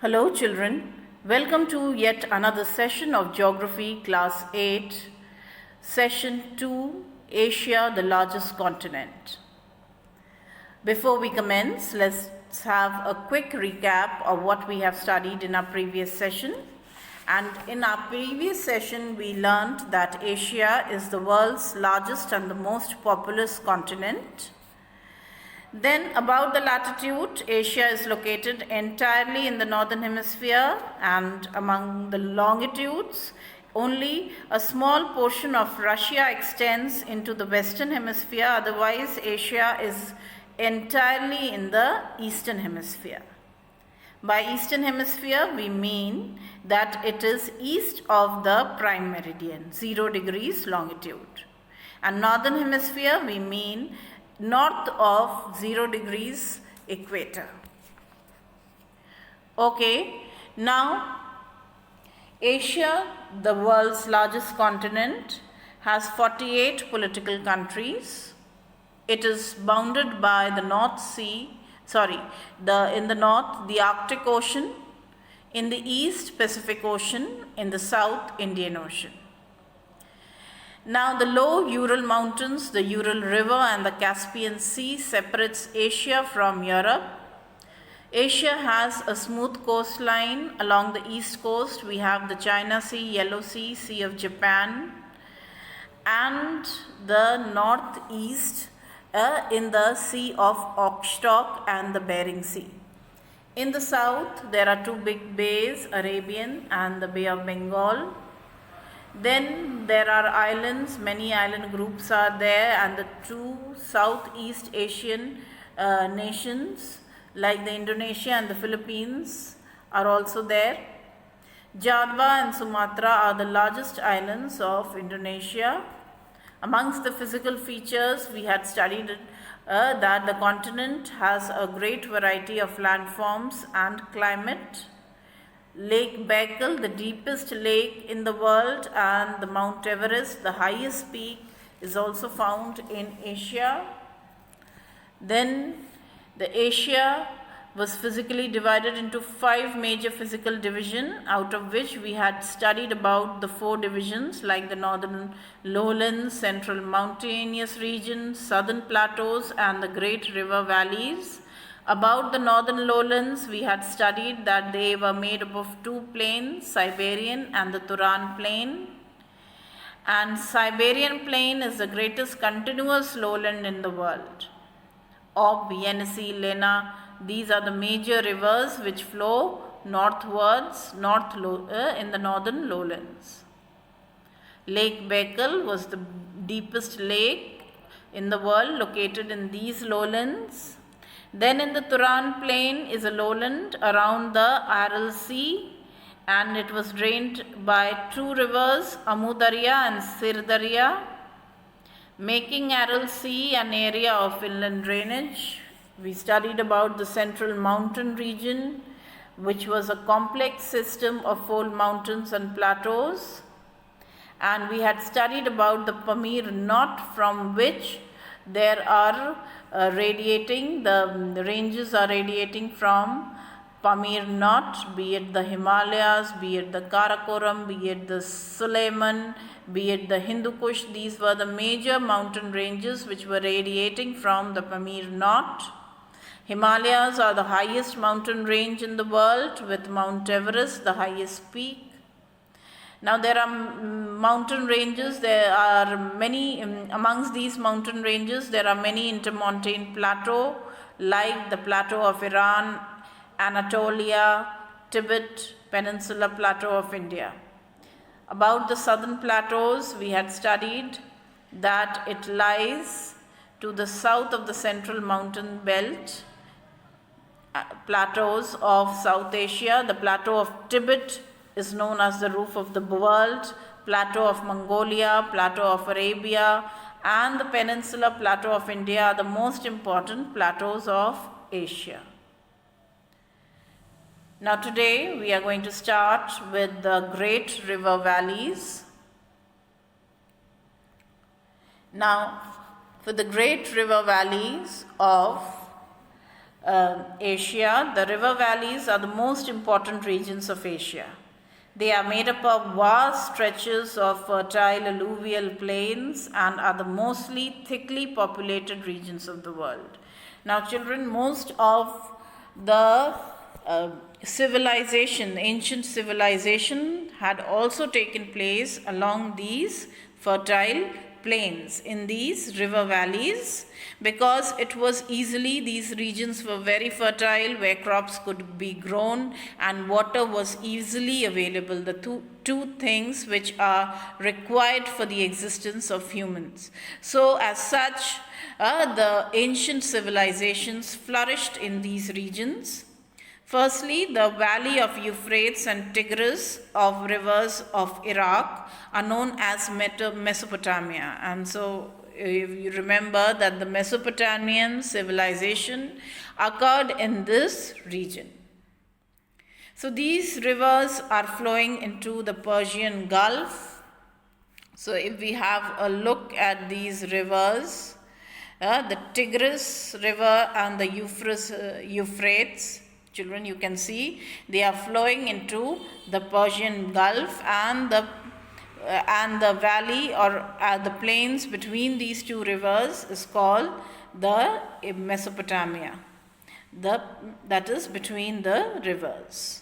Hello children, welcome to yet another session of Geography Class 8, Session 2, Asia, the largest continent. Before we commence, let's have a quick recap of what we have studied in our previous session. And in our previous session, we learned that Asia is the world's largest and the most populous continent. Then about the latitude, Asia is located entirely in the northern hemisphere, and among the longitudes, only a small portion of Russia extends into the western hemisphere. Otherwise, Asia is entirely in the eastern hemisphere. By eastern hemisphere, we mean that it is east of the prime meridian, 0 degrees longitude. And northern hemisphere, we mean north of 0 degrees equator. Okay, now Asia, the world's largest continent, has 48 political countries. It is bounded by the in the north, the Arctic Ocean, in the east, Pacific Ocean, in the south, Indian Ocean. Now, the low Ural Mountains, the Ural River and the Caspian Sea separates Asia from Europe. Asia has a smooth coastline. Along the east coast, we have the China Sea, Yellow Sea, Sea of Japan, and the northeast in the Sea of Okhotsk and the Bering Sea. In the south, there are two big bays, Arabian and the Bay of Bengal. Then there are islands, many island groups are there, and the two Southeast Asian nations like the Indonesia and the Philippines are also there. Java and Sumatra are the largest islands of Indonesia. Amongst the physical features, we had studied that the continent has a great variety of landforms and climate. Lake Baikal, the deepest lake in the world, and the Mount Everest, the highest peak, is also found in Asia. Then the Asia was physically divided into 5 major physical divisions, out of which we had studied about the 4 divisions like the northern lowlands, central mountainous regions, southern plateaus, and the great river valleys. About the northern lowlands, we had studied that they were made up of 2 plains, Siberian and the Turan plain. And Siberian plain is the greatest continuous lowland in the world. Ob, Yenisei, Lena, these are the major rivers which flow northwards in the northern lowlands. Lake Baikal was the deepest lake in the world, located in these lowlands. Then in the Turan plain is a lowland around the Aral Sea, and it was drained by 2 rivers, Amu Darya and Sir Darya, making Aral Sea an area of inland drainage. We studied about the central mountain region, which was a complex system of fold mountains and plateaus. And we had studied about the Pamir Knot, from which there are the ranges are radiating from Pamir Knot, be it the Himalayas, be it the Karakoram, be it the Suleiman, be it the Hindu Kush. These were the major mountain ranges which were radiating from the Pamir Knot. Himalayas are the highest mountain range in the world, with Mount Everest the highest peak. Now there are mountain ranges, there are many, amongst these mountain ranges there are many intermontane plateaux like the plateau of Iran, Anatolia, Tibet, Peninsula Plateau of India. About the southern plateaus, we had studied that it lies to the south of the central mountain belt, plateaus of South Asia. The plateau of Tibet is known as the roof of the world, plateau of Mongolia, plateau of Arabia, and the Peninsula Plateau of India are the most important plateaus of Asia. Now today we are going to start with the great river valleys. Now for the great river valleys of Asia, the river valleys are the most important regions of Asia. They are made up of vast stretches of fertile alluvial plains and are the mostly thickly populated regions of the world. Now, children, most of the ancient civilization had also taken place along these fertile plains, in these river valleys, because it was easily, these regions were very fertile where crops could be grown and water was easily available, the two things which are required for the existence of humans. So as such, the ancient civilizations flourished in these regions. Firstly, the valley of Euphrates and Tigris of rivers of Iraq are known as Mesopotamia. And so if you remember that the Mesopotamian civilization occurred in this region. So these rivers are flowing into the Persian Gulf. So if we have a look at these rivers, the Tigris river and the Euphrates, children, you can see they are flowing into the Persian Gulf, and the valley or the plains between these two rivers is called the Mesopotamia. That is between the rivers.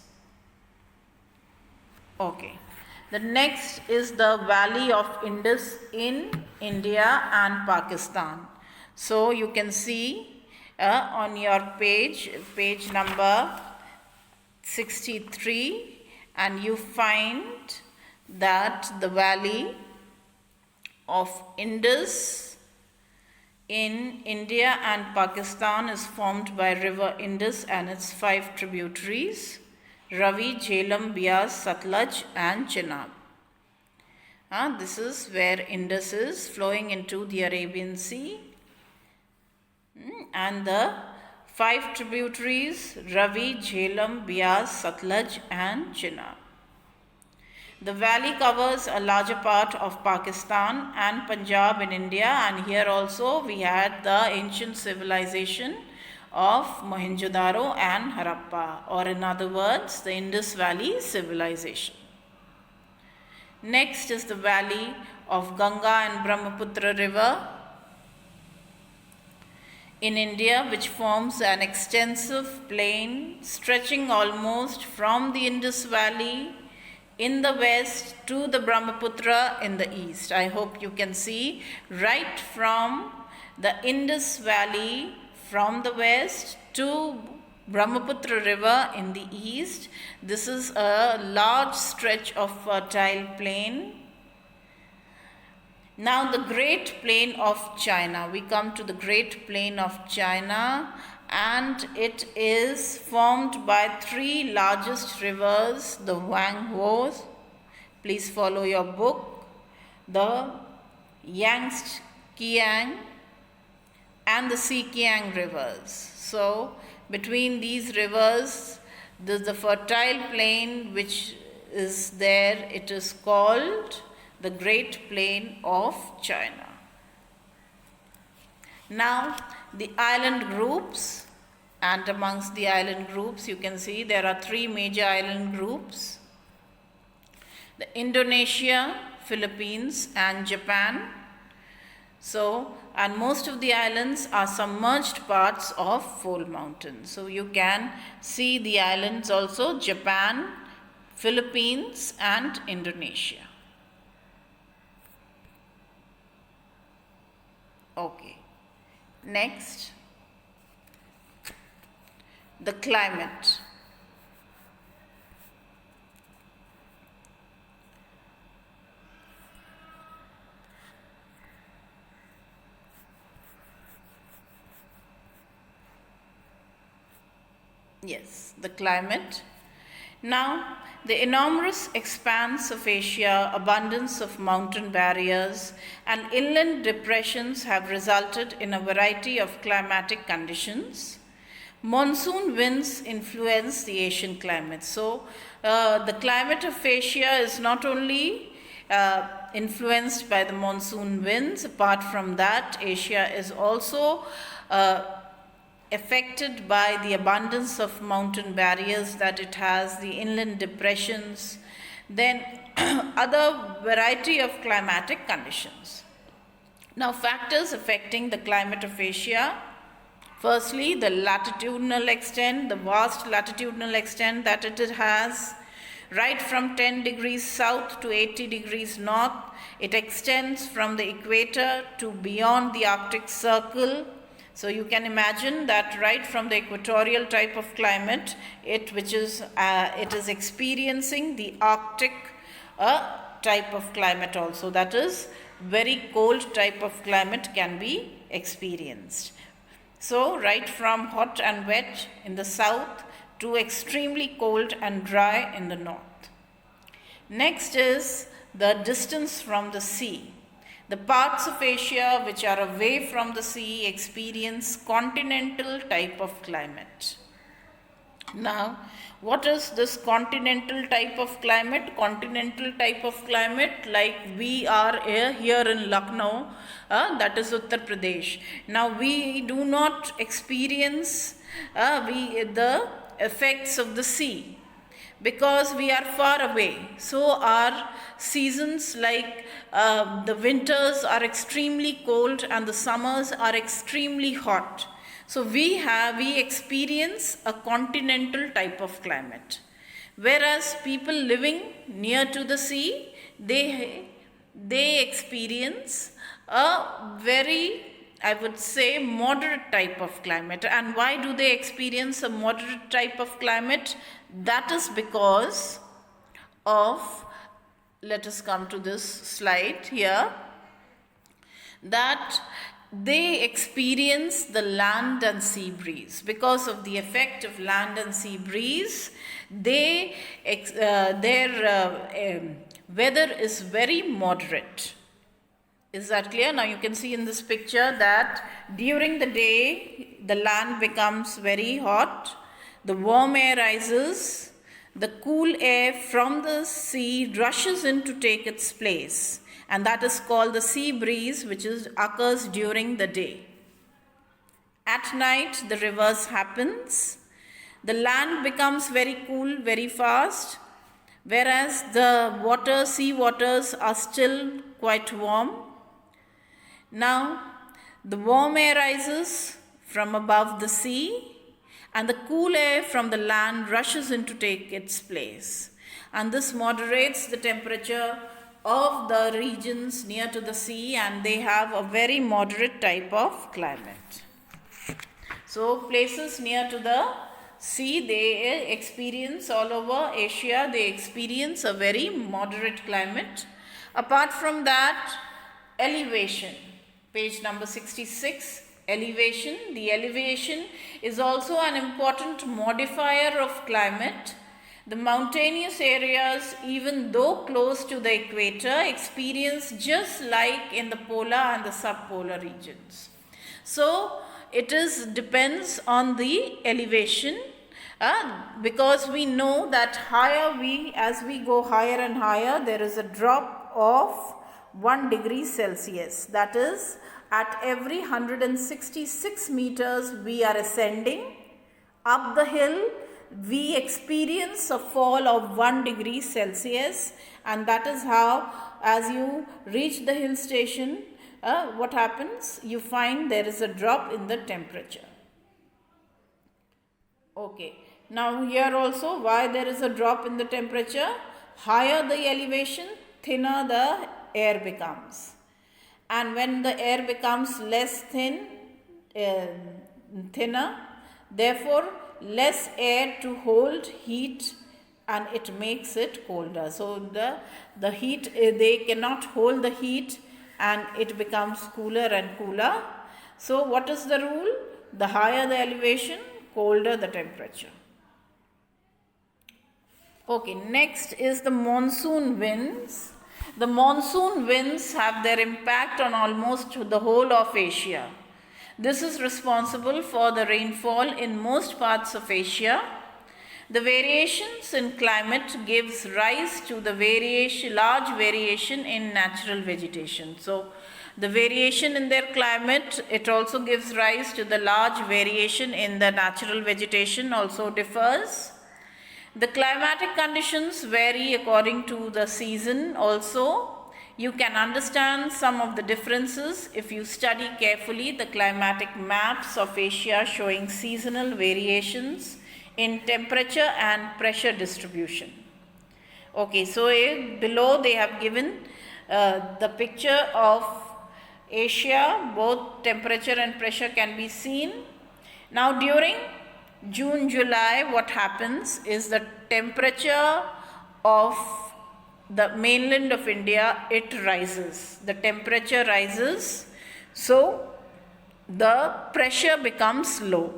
Okay. The next is the valley of Indus in India and Pakistan. So you can see on your page number 63, and you find that the valley of Indus in India and Pakistan is formed by river Indus and its 5 tributaries: Ravi, Jhelum, Beas, Satluj and Chenab. This is where Indus is flowing into the Arabian Sea. And the 5 tributaries: Ravi, Jhelum, Beas, Satluj and Chenab. The valley covers a larger part of Pakistan and Punjab in India, and here also we had the ancient civilization of Mohenjo-daro and Harappa, or in other words, the Indus Valley civilization. Next is the valley of Ganga and Brahmaputra river in India, which forms an extensive plain stretching almost from the Indus Valley in the west to the Brahmaputra in the east. I hope you can see right from the Indus Valley from the west to Brahmaputra river in the east. This is a large stretch of fertile plain. Now the Great Plain of China. We come to the Great Plain of China, and it is formed by 3 largest rivers: the Huanghe, please follow your book, the Yangtze-Kiang and the Sikiang rivers. So between these rivers, there's the fertile plain which is there. It is called the Great Plain of China. Now the island groups, and amongst the island groups you can see there are 3 major island groups: the Indonesia, Philippines and Japan. So, and most of the islands are submerged parts of fold mountains. So you can see the islands also: Japan, Philippines and Indonesia. Okay. Next, the climate. Yes, the climate. Now, the enormous expanse of Asia, abundance of mountain barriers, and inland depressions have resulted in a variety of climatic conditions. Monsoon winds influence the Asian climate. So, the climate of Asia is not only influenced by the monsoon winds. Apart from that, Asia is also affected by the abundance of mountain barriers that it has, the inland depressions, then other variety of climatic conditions. Now, factors affecting the climate of Asia. Firstly, the latitudinal extent, the vast latitudinal extent that it has, right from 10 degrees south to 80 degrees north. It extends from the equator to beyond the Arctic Circle. So you can imagine that right from the equatorial type of climate, it is experiencing the Arctic type of climate also. That is, very cold type of climate can be experienced. So right from hot and wet in the south to extremely cold and dry in the north. Next is the distance from the sea. The parts of Asia which are away from the sea experience continental type of climate. Now, what is this continental type of climate? Continental type of climate, like we are here in Lucknow, that is Uttar Pradesh. Now, we do not experience the effects of the sea, because we are far away. So our seasons, like the winters are extremely cold and the summers are extremely hot. So we experience a continental type of climate. Whereas people living near to the sea, they experience a very, I would say, moderate type of climate. And why do they experience a moderate type of climate? That is because of, let us come to this slide here, that they experience the land and sea breeze. Because of the effect of land and sea breeze, their weather is very moderate. Is that clear? Now you can see in this picture that during the day, the land becomes very hot, the warm air rises, the cool air from the sea rushes in to take its place, and that is called the sea breeze, which occurs during the day. At night, the reverse happens. The land becomes very cool very fast, whereas the sea waters are still quite warm. Now, the warm air rises from above the sea, and the cool air from the land rushes in to take its place. And this moderates the temperature of the regions near to the sea, and they have a very moderate type of climate. So places near to the sea, they experience, all over Asia, they experience a very moderate climate. Apart from that, elevation. Page number 66, elevation. The elevation is also an important modifier of climate. The mountainous areas, even though close to the equator, experience just like in the polar and the subpolar regions. So it depends on the elevation, because we know that as we go higher and higher, there is a drop of 1 degree Celsius. That is, at every 166 meters we are ascending up the hill, we experience a fall of 1 degree Celsius, and that is how, as you reach the hill station, what happens? You find there is a drop in the temperature. Okay, now here also, why there is a drop in the temperature? Higher the elevation, thinner the air becomes. And when the air becomes less thinner, therefore less air to hold heat, and it makes it colder. So the heat, they cannot hold the heat, and it becomes cooler and cooler. So what is the rule? The higher the elevation, colder the temperature. Okay, next is the monsoon winds. The monsoon winds have their impact on almost the whole of Asia. This is responsible for the rainfall in most parts of Asia. The variations in climate gives rise to the large variation in natural vegetation. So The variation in their climate, it also gives rise to the large variation in the natural vegetation also differs. The climatic conditions vary according to the season also. You can understand some of the differences if you study carefully the climatic maps of Asia showing seasonal variations in temperature and pressure distribution. Okay, so below they have given the picture of Asia, both temperature and pressure can be seen. Now during June, July, what happens is the temperature of the mainland of India, it rises. The temperature rises, so the pressure becomes low.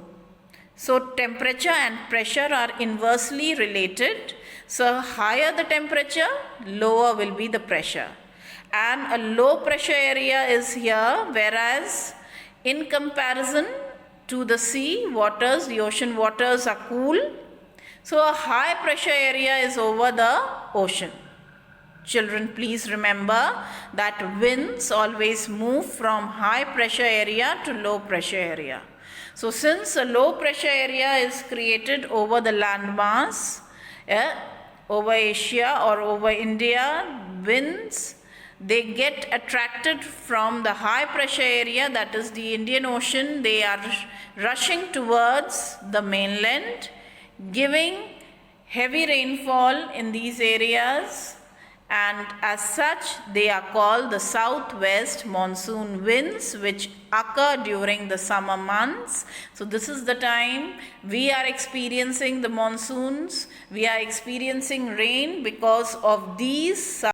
So temperature and pressure are inversely related. So higher the temperature, lower will be the pressure. And a low pressure area is here, whereas in comparison to the sea waters, the ocean waters are cool. So a high pressure area is over the ocean. Children, please remember that winds always move from high pressure area to low pressure area. So since a low pressure area is created over the landmass, over Asia or over India, winds, they get attracted from the high pressure area, that is the Indian Ocean. They are rushing towards the mainland, giving heavy rainfall in these areas, and as such they are called the southwest monsoon winds, which occur during the summer months. So this is the time we are experiencing the monsoons, we are experiencing rain because of these.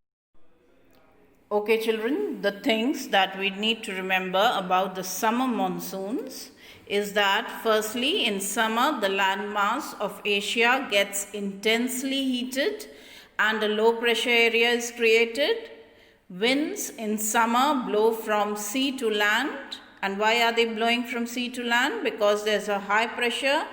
Okay children, the things that we need to remember about the summer monsoons is that firstly, in summer the landmass of Asia gets intensely heated and a low pressure area is created. Winds in summer blow from sea to land. And why are they blowing from sea to land? Because there's a high pressure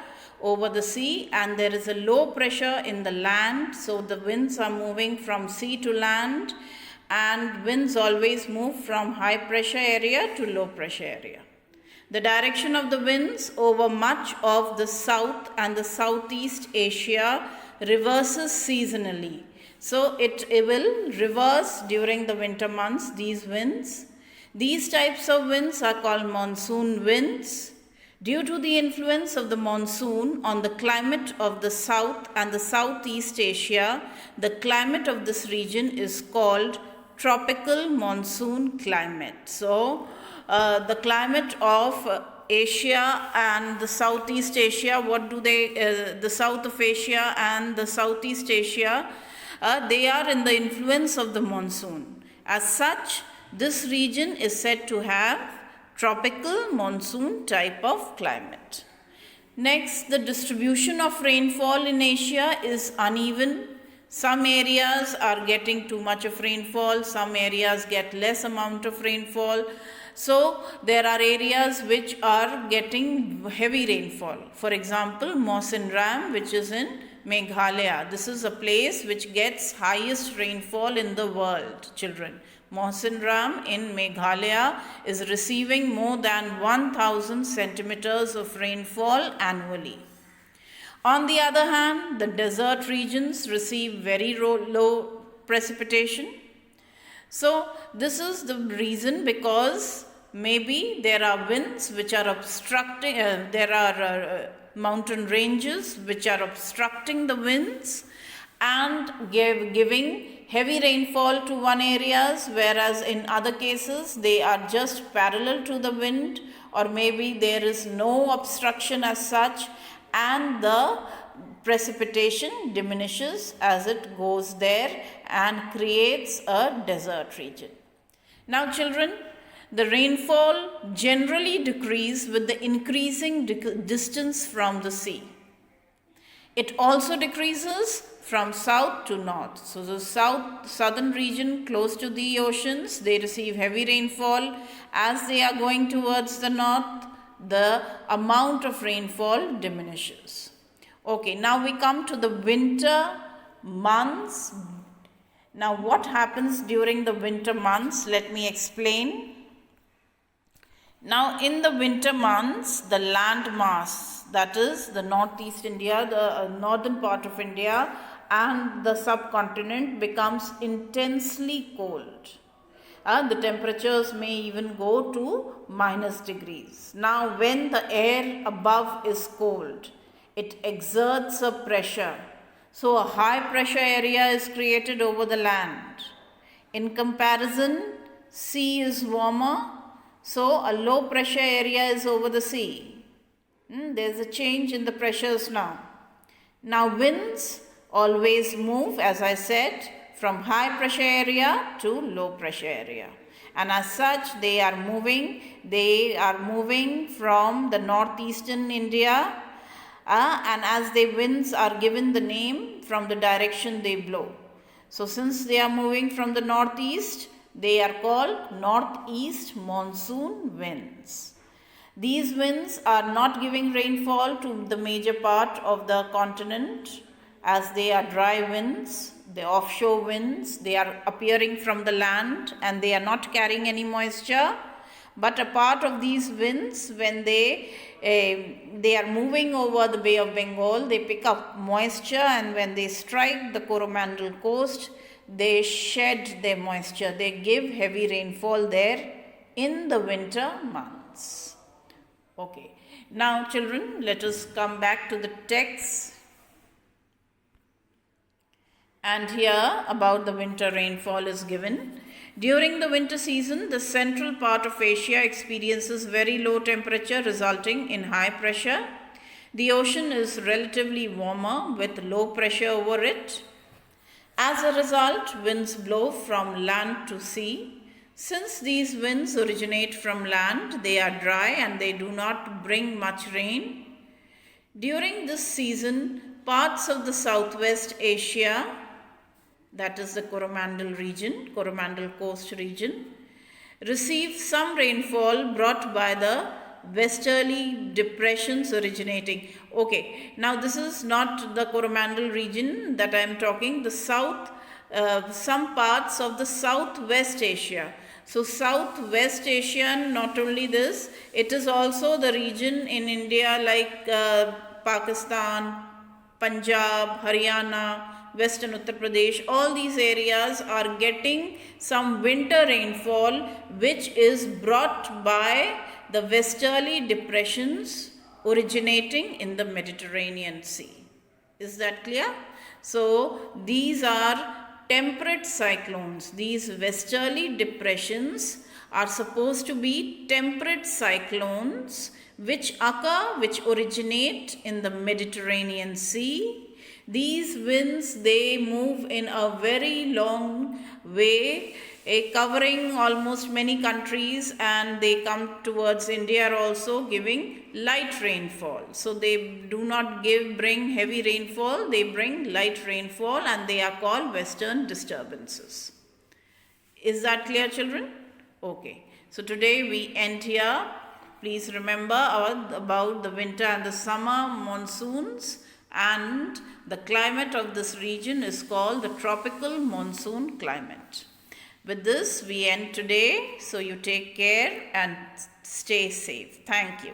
over the sea and there is a low pressure in the land. So the winds are moving from sea to land, and winds always move from high pressure area to low pressure area. The direction of the winds over much of the south and the southeast Asia reverses seasonally. So it will reverse during the winter months, these winds. These types of winds are called monsoon winds. Due to the influence of the monsoon on the climate of the south and the southeast Asia, the climate of this region is called tropical monsoon climate. So the climate of Asia and the Southeast Asia, the South of Asia and the Southeast Asia, they are in the influence of the monsoon. As such, this region is said to have tropical monsoon type of climate. Next, the distribution of rainfall in Asia is uneven. Some areas are getting too much of rainfall, some areas get less amount of rainfall. So there are areas which are getting heavy rainfall. For example, Mawsyn Ram, which is in Meghalaya. This is a place which gets highest rainfall in the world, children. Mawsyn Ram in Meghalaya is receiving more than 1000 centimeters of rainfall annually. On the other hand, the desert regions receive very low precipitation. So this is the reason, because maybe there are winds which are obstructing, there are mountain ranges which are obstructing the winds and giving heavy rainfall to one areas, whereas in other cases they are just parallel to the wind, or maybe there is no obstruction as such and the precipitation diminishes as it goes there and creates a desert region. Now children, the rainfall generally decreases with the increasing distance from the sea. It also decreases from south to north. So the southern region close to the oceans, they receive heavy rainfall. As they are going towards the north, the amount of rainfall diminishes. Okay, now we come to the winter months. Now what happens during the winter months? Let me explain. Now, in the winter months, the land mass, that is the northeast India, the northern part of India, and the subcontinent becomes intensely cold. The temperatures may even go to minus degrees. Now, when the air above is cold, it exerts a pressure. So, a high pressure area is created over the land. In comparison, sea is warmer. So, a low pressure area is over the sea. There's a change in the pressures now. Now, winds always move, as I said, from high pressure area to low pressure area. And as such, they are moving from the northeastern India. And as the winds are given the name from the direction they blow. So, since they are moving from the northeast, they are called northeast monsoon winds. These winds are not giving rainfall to the major part of the continent, as they are dry winds, the offshore winds. They are appearing from the land and they are not carrying any moisture. But a part of these winds, when they are moving over the Bay of Bengal, they pick up moisture, and when they strike the Coromandel coast, they shed their moisture. They give heavy rainfall there in the winter months. Okay. Now, children, let us come back to the text. And here about the winter rainfall is given. During the winter season, the central part of Asia experiences very low temperature resulting in high pressure. The ocean is relatively warmer with low pressure over it. As a result, winds blow from land to sea. Since these winds originate from land, they are dry and they do not bring much rain. During this season, parts of the Southwest Asia, that is the Coromandel region, Coromandel coast region, receive some rainfall brought by the westerly depressions originating. Okay, now this is not the Coromandel region that I am talking, the south, some parts of the Southwest Asia. So, Southwest Asia, not only this, it is also the region in India like Pakistan, Punjab, Haryana, Western Uttar Pradesh. All these areas are getting some winter rainfall which is brought by the westerly depressions originating in the Mediterranean Sea. Is that clear? So, these are temperate cyclones. These westerly depressions are supposed to be temperate cyclones which originate in the Mediterranean Sea. These winds, they move in a very long way, covering almost many countries, and they come towards India also, giving light rainfall. So they do not bring heavy rainfall, they bring light rainfall, and they are called western disturbances. Is that clear, children? Okay. So today we end here. Please remember about the winter and the summer monsoons, and the climate of this region is called the tropical monsoon climate. With this, we end today. So you take care and stay safe. Thank you.